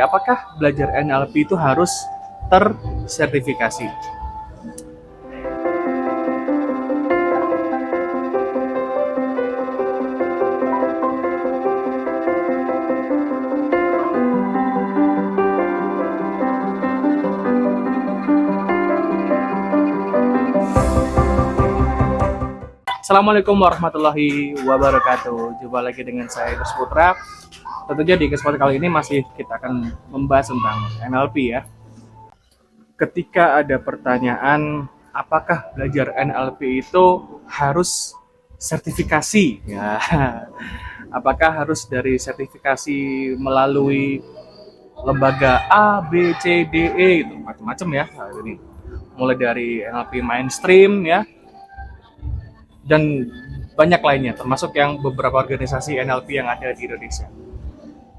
Apakah belajar NLP itu harus tersertifikasi? Assalamualaikum warahmatullahi wabarakatuh. Jumpa lagi dengan saya Gus Putra. Tentunya di kesempatan kali ini masih kita akan membahas tentang NLP ya. Ketika ada pertanyaan, apakah belajar NLP itu harus sertifikasi? Ya, apakah harus dari sertifikasi melalui lembaga A, B, C, D, E itu macam-macam ya. Nah, ini mulai dari NLP mainstream ya, dan banyak lainnya, termasuk yang beberapa organisasi NLP yang ada di Indonesia.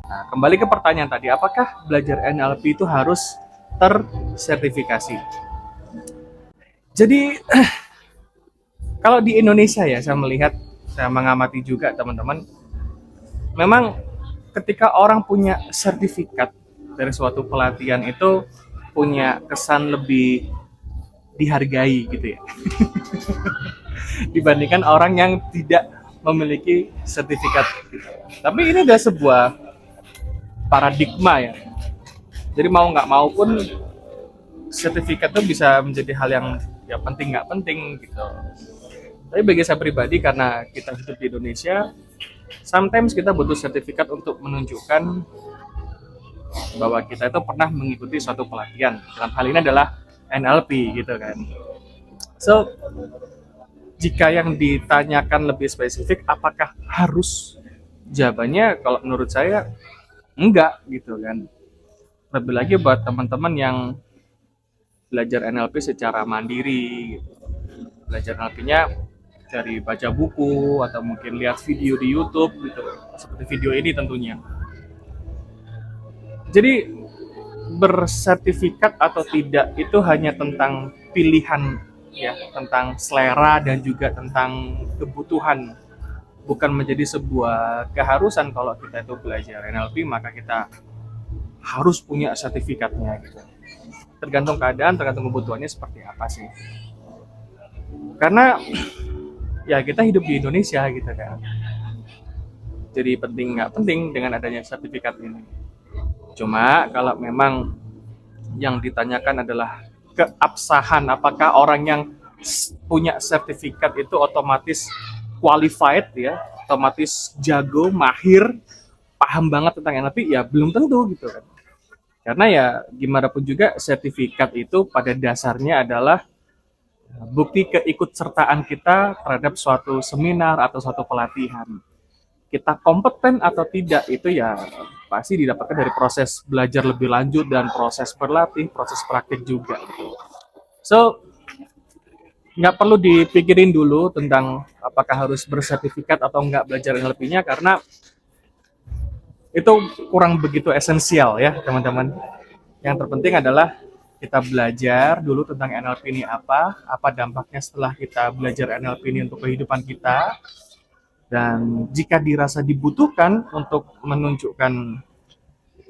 Nah, kembali ke pertanyaan tadi, apakah belajar NLP itu harus tersertifikasi? Jadi, kalau di Indonesia ya, saya melihat, saya mengamati juga teman-teman, memang ketika orang punya sertifikat dari suatu pelatihan itu punya kesan lebih dihargai gitu ya, dibandingkan orang yang tidak memiliki sertifikat. Tapi ini adalah sebuah paradigma ya. Jadi mau nggak mau pun sertifikat itu bisa menjadi hal yang ya penting nggak penting gitu. Tapi bagi saya pribadi, karena kita hidup di Indonesia, sometimes kita butuh sertifikat untuk menunjukkan bahwa kita itu pernah mengikuti suatu pelatihan. Dalam hal ini adalah NLP gitu kan. So, jika yang ditanyakan lebih spesifik, apakah harus? Jawabannya kalau menurut saya enggak gitu kan. Lebih lagi buat teman-teman yang belajar NLP secara mandiri gitu. Belajar NLP-nya dari baca buku atau mungkin lihat video di YouTube gitu. Seperti video ini tentunya. Jadi bersertifikat atau tidak itu hanya tentang pilihan ya, tentang selera dan juga tentang kebutuhan, bukan menjadi sebuah keharusan. Kalau kita itu belajar NLP maka kita harus punya sertifikatnya gitu. Tergantung keadaan, tergantung kebutuhannya seperti apa sih. Karena ya kita hidup di Indonesia gitu kan. Jadi penting nggak penting dengan adanya sertifikat ini. Cuma kalau memang yang ditanyakan adalah keabsahan, apakah orang yang punya sertifikat itu otomatis qualified ya, otomatis jago, mahir, paham banget tentang NLP, ya belum tentu gitu kan. Karena ya gimana pun juga sertifikat itu pada dasarnya adalah bukti keikutsertaan kita terhadap suatu seminar atau suatu pelatihan. Kita kompeten atau tidak itu ya pasti didapatkan dari proses belajar lebih lanjut dan proses berlatih, proses praktik juga. So, nggak perlu dipikirin dulu tentang apakah harus bersertifikat atau nggak belajar NLP-nya, karena itu kurang begitu esensial ya teman-teman. Yang terpenting adalah kita belajar dulu tentang NLP ini apa dampaknya setelah kita belajar NLP ini untuk kehidupan kita. Dan jika dirasa dibutuhkan untuk menunjukkan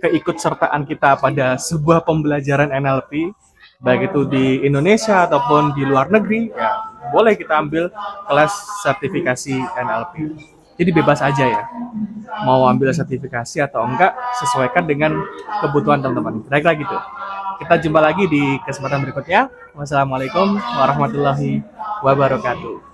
keikutsertaan kita pada sebuah pembelajaran NLP, baik itu di Indonesia ataupun di luar negeri, ya boleh kita ambil kelas sertifikasi NLP. Jadi bebas aja ya, mau ambil sertifikasi atau enggak, sesuaikan dengan kebutuhan teman-teman. Baiklah gitu. Kita jumpa lagi di kesempatan berikutnya. Wassalamualaikum warahmatullahi wabarakatuh.